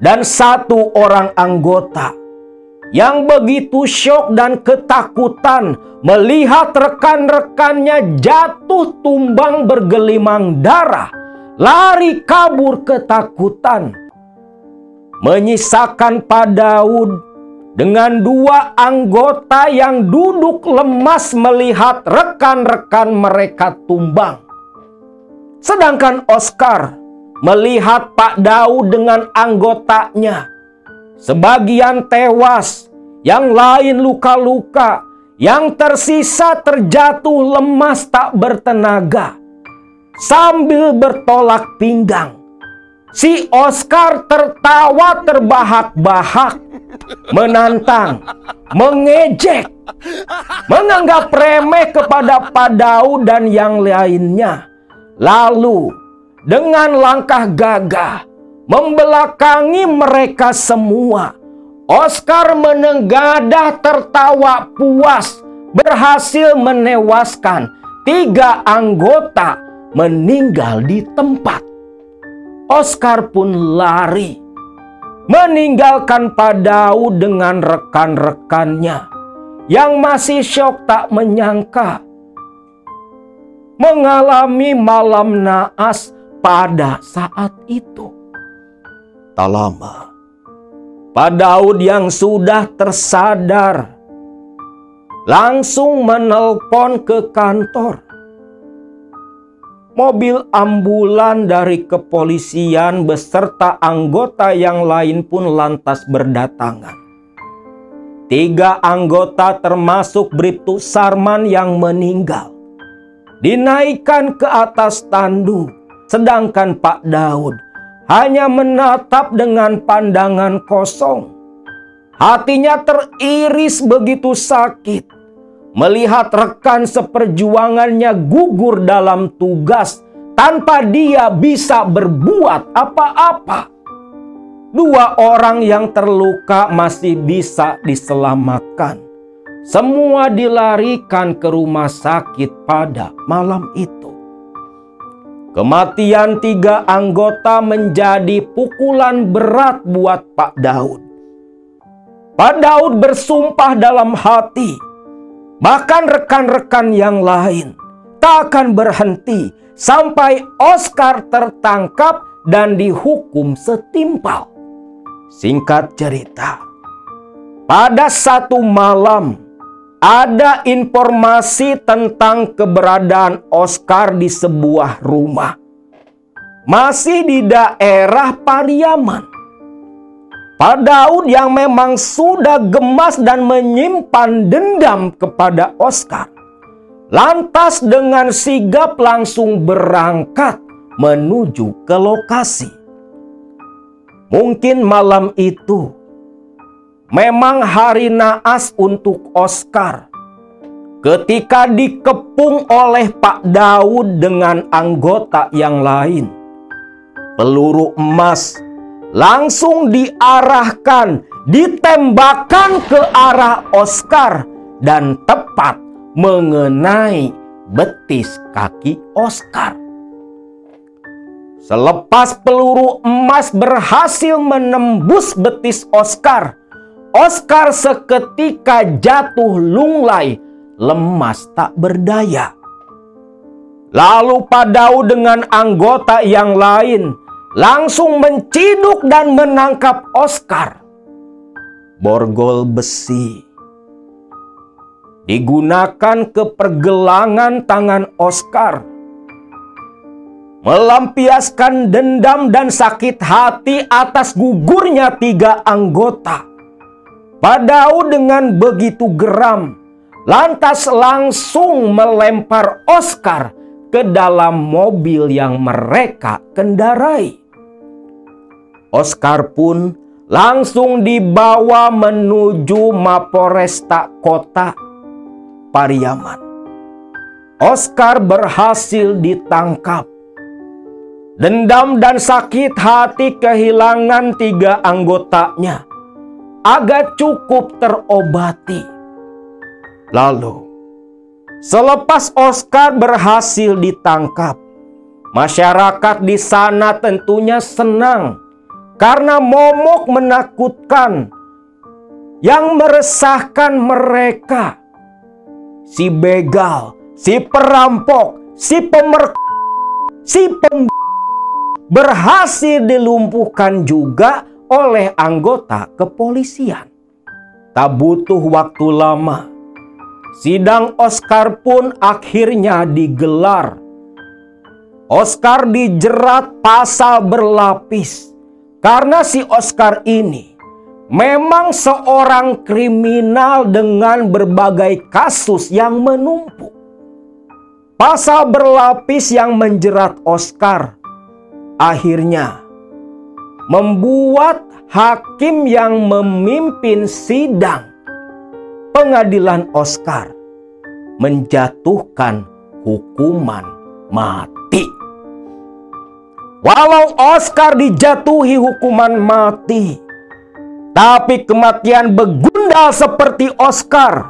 Dan 1 orang anggota yang begitu syok dan ketakutan melihat rekan-rekannya jatuh tumbang bergelimang darah, lari kabur ketakutan, menyisakan Pak Daud dengan 2 anggota yang duduk lemas melihat rekan-rekan mereka tumbang. Sedangkan Oscar melihat Pak Daud dengan anggotanya, sebagian tewas, yang lain luka-luka, yang tersisa terjatuh lemas tak bertenaga. Sambil bertolak pinggang, si Oscar tertawa terbahak-bahak, menantang, mengejek, menganggap remeh kepada Pak Daud dan yang lainnya. Lalu dengan langkah gagah membelakangi mereka semua, Oscar menengadah tertawa puas berhasil menewaskan 3 anggota meninggal di tempat. Oscar pun lari, meninggalkan Pak Daud dengan rekan-rekannya yang masih syok tak menyangka mengalami malam naas pada saat itu. Tak lama, Pak Daud yang sudah tersadar langsung menelpon ke kantor. Mobil ambulan dari kepolisian beserta anggota yang lain pun lantas berdatangan. 3 anggota termasuk Bribtu Sarman yang meninggal dinaikkan ke atas tandu, sedangkan Pak Daud hanya menatap dengan pandangan kosong. Hatinya teriris begitu sakit melihat rekan seperjuangannya gugur dalam tugas tanpa dia bisa berbuat apa-apa. 2 orang yang terluka masih bisa diselamatkan. Semua dilarikan ke rumah sakit pada malam itu. Kematian 3 anggota menjadi pukulan berat buat Pak Daud. Pak Daud bersumpah dalam hati, bahkan rekan-rekan yang lain tak akan berhenti sampai Oscar tertangkap dan dihukum setimpal. Singkat cerita, pada satu malam ada informasi tentang keberadaan Oscar di sebuah rumah, masih di daerah Pariaman. Pak Daud yang memang sudah gemas dan menyimpan dendam kepada Oscar, lantas dengan sigap langsung berangkat menuju ke lokasi. Mungkin malam itu memang hari naas untuk Oscar ketika dikepung oleh Pak Daud dengan anggota yang lain. Peluru emas langsung diarahkan, ditembakkan ke arah Oscar dan tepat mengenai betis kaki Oscar. Selepas peluru emas berhasil menembus betis Oscar, Oscar seketika jatuh lunglai, lemas tak berdaya. Lalu Pak Daud dengan anggota yang lain langsung menciduk dan menangkap Oscar. Borgol besi digunakan ke pergelangan tangan Oscar. melampiaskan dendam dan sakit hati atas gugurnya 3 anggota. Pak Daud dengan begitu geram, lantas langsung melempar Oscar ke dalam mobil yang mereka kendarai. Oscar pun langsung dibawa menuju Mapolresta Kota Pariaman. Oscar berhasil ditangkap. Dendam dan sakit hati kehilangan 3 anggotanya agak cukup terobati. Lalu, selepas Oscar berhasil ditangkap, masyarakat di sana tentunya senang karena momok menakutkan yang meresahkan mereka. Si begal, si perampok, si berhasil dilumpuhkan juga oleh anggota kepolisian. Tak butuh waktu lama, sidang Oscar pun akhirnya digelar. Oscar dijerat pasal berlapis karena si Oscar ini memang seorang kriminal dengan berbagai kasus yang menumpuk. Pasal berlapis yang menjerat Oscar akhirnya membuat hakim yang memimpin sidang pengadilan Oscar menjatuhkan hukuman mati. Walau Oscar dijatuhi hukuman mati, tapi kematian begundal seperti Oscar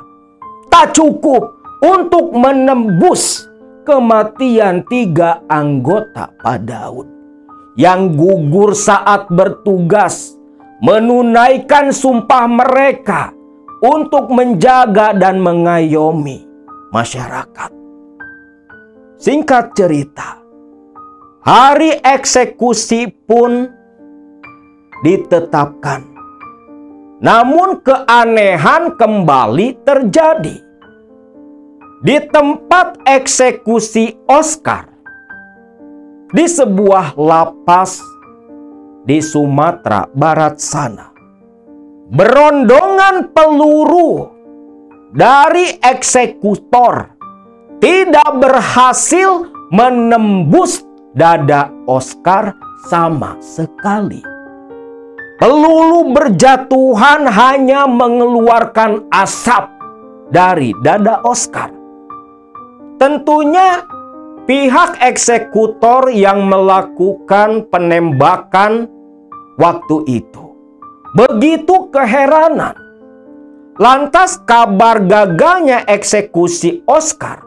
tak cukup untuk menembus kematian 3 anggota Pak Daud yang gugur saat bertugas menunaikan sumpah mereka untuk menjaga dan mengayomi masyarakat. Singkat cerita, hari eksekusi pun ditetapkan. Namun keanehan kembali terjadi. Di tempat eksekusi Oscar, di sebuah lapas di Sumatera Barat sana, berondongan peluru dari eksekutor tidak berhasil menembus dada Oscar sama sekali. Peluru berjatuhan hanya mengeluarkan asap dari dada Oscar. Tentunya pihak eksekutor yang melakukan penembakan waktu itu begitu keheranan. Lantas kabar gagalnya eksekusi Oscar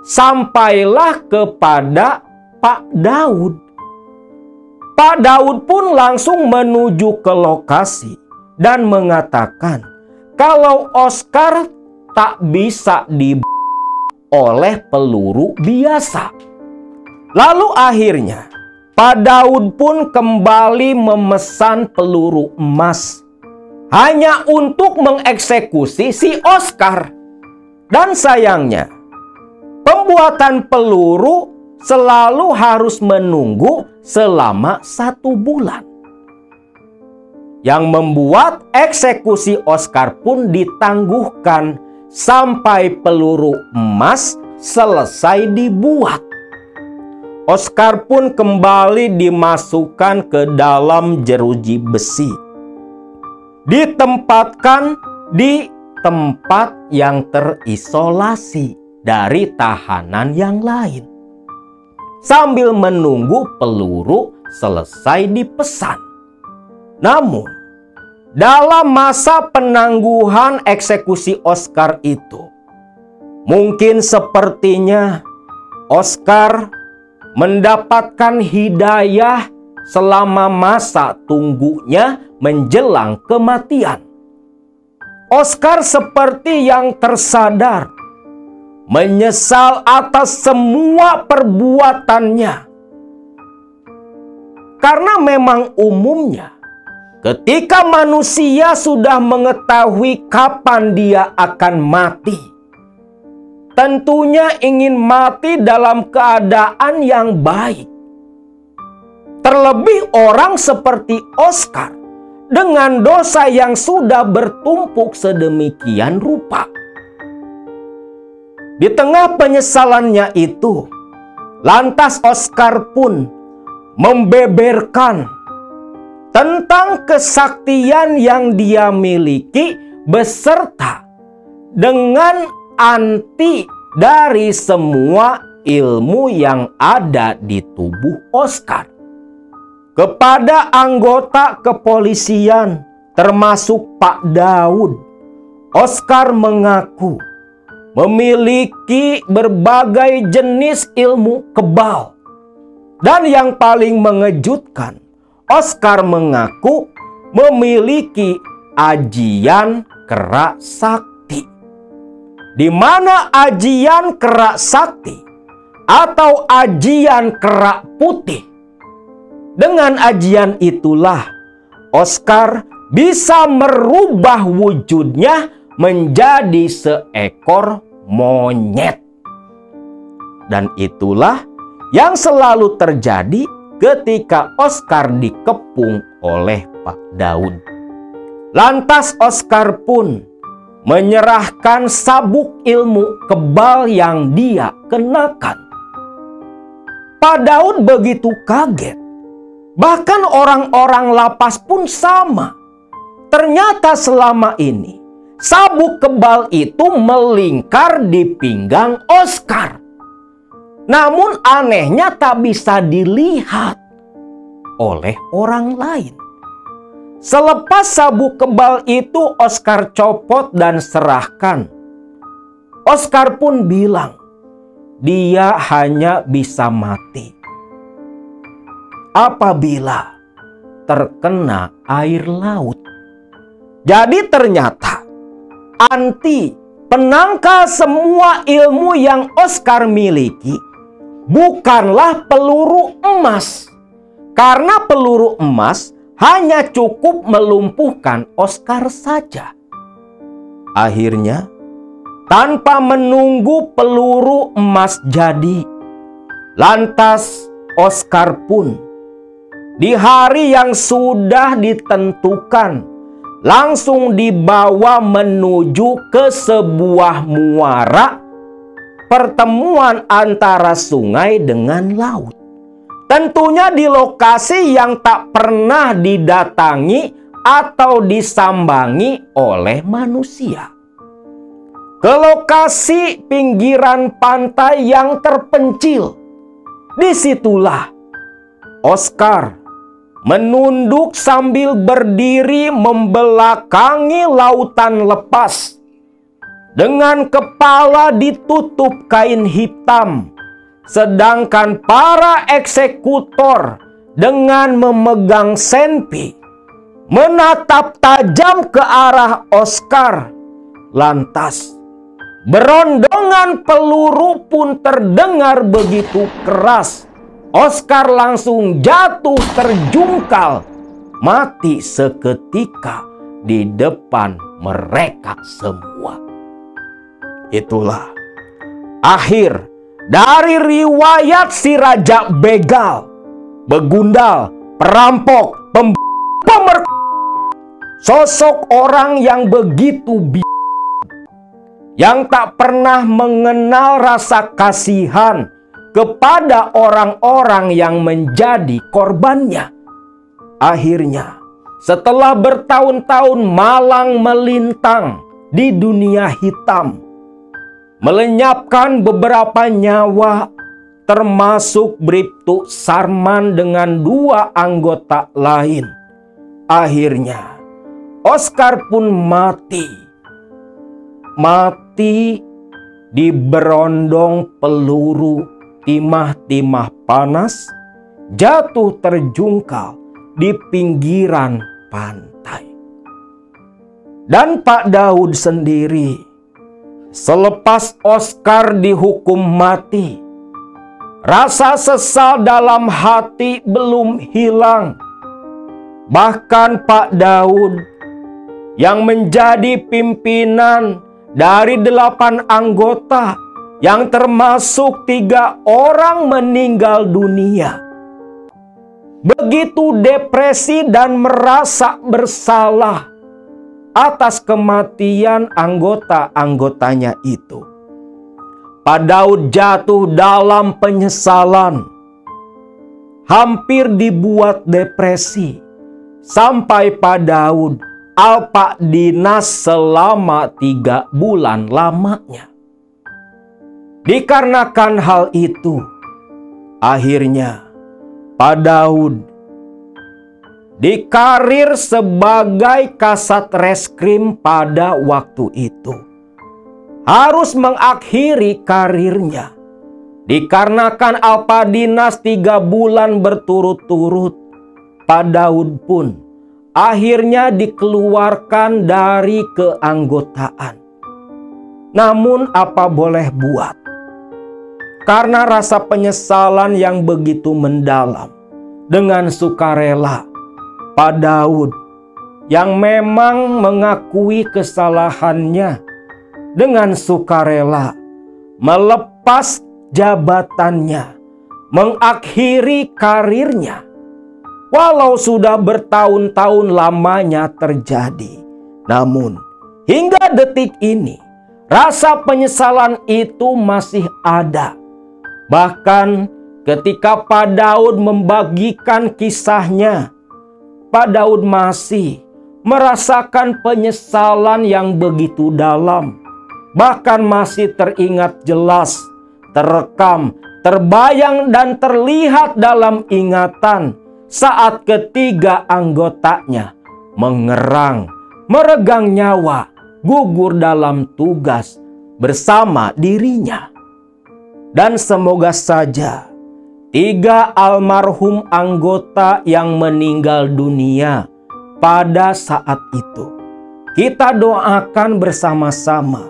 sampailah kepada Pak Daud. Pak Daud pun langsung menuju ke lokasi dan mengatakan kalau Oscar tak bisa dibunuh oleh peluru biasa. Lalu akhirnya Pak Daud pun kembali memesan peluru emas hanya untuk mengeksekusi si Oscar. Dan sayangnya, pembuatan peluru selalu harus menunggu selama 1 bulan. Yang membuat eksekusi Oscar pun ditangguhkan sampai peluru emas selesai dibuat. Oscar pun kembali dimasukkan ke dalam jeruji besi. Ditempatkan di tempat yang terisolasi dari tahanan yang lain, sambil menunggu peluru selesai dipesan. Namun, dalam masa penangguhan eksekusi Oscar itu, mungkin sepertinya Oscar mendapatkan hidayah selama masa tunggunya menjelang kematian. Oscar seperti yang tersadar, menyesal atas semua perbuatannya. Karena memang umumnya ketika manusia sudah mengetahui kapan dia akan mati, tentunya ingin mati dalam keadaan yang baik. Terlebih orang seperti Oscar dengan dosa yang sudah bertumpuk sedemikian rupa. Di tengah penyesalannya itu, lantas Oscar pun membeberkan tentang kesaktian yang dia miliki beserta dengan anti dari semua ilmu yang ada di tubuh Oscar. Kepada anggota kepolisian termasuk Pak Daud, Oscar mengaku memiliki berbagai jenis ilmu kebal. Dan yang paling mengejutkan, Oscar mengaku memiliki ajian kerak sakti. Di mana ajian kerak sakti atau ajian kerak putih, dengan ajian itulah Oscar bisa merubah wujudnya menjadi seekor monyet. Dan itulah yang selalu terjadi ketika Oscar dikepung oleh Pak Daud. Lantas Oscar pun menyerahkan sabuk ilmu kebal yang dia kenakan. Pak Daud begitu kaget. Bahkan orang-orang lapas pun sama. Ternyata selama ini sabuk kebal itu melingkar di pinggang Oscar. Namun anehnya tak bisa dilihat oleh orang lain. Selepas sabuk kebal itu Oscar copot dan serahkan, Oscar pun bilang dia hanya bisa mati apabila terkena air laut. Jadi ternyata anti penangkal semua ilmu yang Oscar miliki bukanlah peluru emas. Karena peluru emas hanya cukup melumpuhkan Oscar saja. Akhirnya, tanpa menunggu peluru emas jadi, lantas Oscar pun di hari yang sudah ditentukan langsung dibawa menuju ke sebuah muara pertemuan antara sungai dengan laut. Tentunya di lokasi yang tak pernah didatangi atau disambangi oleh manusia. Ke lokasi pinggiran pantai yang terpencil. Disitulah Oscar menunduk sambil berdiri membelakangi lautan lepas. Dengan kepala ditutup kain hitam. Sedangkan para eksekutor dengan memegang senpi menatap tajam ke arah Oscar. Lantas berondongan peluru pun terdengar begitu keras. Oscar langsung jatuh terjungkal, mati seketika di depan mereka semua. Itulah akhir dari riwayat si raja begal, begundal, perampok, sosok orang yang begitu yang tak pernah mengenal rasa kasihan kepada orang-orang yang menjadi korbannya. Akhirnya, setelah bertahun-tahun malang melintang di dunia hitam, melenyapkan beberapa nyawa, termasuk Bribtu Sarman dengan 2 anggota lain. Akhirnya, Oscar pun mati di berondong peluru timah-timah panas, jatuh terjungkal di pinggiran pantai. Dan Pak Daud sendiri, selepas Oscar dihukum mati, rasa sesal dalam hati belum hilang. Bahkan Pak Daud yang menjadi pimpinan dari 8 anggota, yang termasuk 3 orang meninggal dunia, begitu depresi dan merasa bersalah atas kematian anggota-anggotanya itu. Pak Daud jatuh dalam penyesalan, hampir dibuat depresi, sampai Pak Daud alpa dinas selama 3 bulan lamanya. Dikarenakan hal itu, akhirnya Pak Daud dikarir sebagai kasat reskrim pada waktu itu. Harus mengakhiri karirnya. Dikarenakan alpa dinas 3 bulan berturut-turut, Pak Daud pun akhirnya dikeluarkan dari keanggotaan. Namun apa boleh buat? Karena rasa penyesalan yang begitu mendalam, dengan sukarela, Pak Daud yang memang mengakui kesalahannya dengan sukarela melepas jabatannya, mengakhiri karirnya. Walau sudah bertahun-tahun lamanya terjadi, namun hingga detik ini rasa penyesalan itu masih ada. Bahkan ketika Pak Daud membagikan kisahnya, Pak Daud masih merasakan penyesalan yang begitu dalam. Bahkan masih teringat jelas, terekam, terbayang dan terlihat dalam ingatan saat ketiga anggotanya mengerang, meregang nyawa, gugur dalam tugas bersama dirinya. Dan semoga saja 3 almarhum anggota yang meninggal dunia pada saat itu, kita doakan bersama-sama.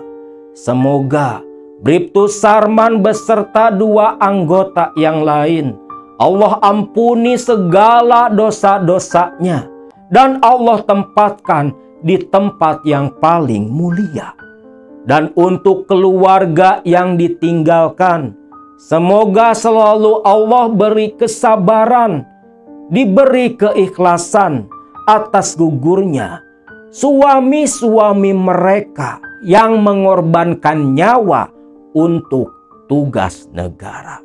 Semoga Bribtu Sarman beserta 2 anggota yang lain Allah ampuni segala dosa-dosanya dan Allah tempatkan di tempat yang paling mulia. Dan untuk keluarga yang ditinggalkan, semoga selalu Allah beri kesabaran, diberi keikhlasan atas gugurnya suami-suami mereka yang mengorbankan nyawa untuk tugas negara.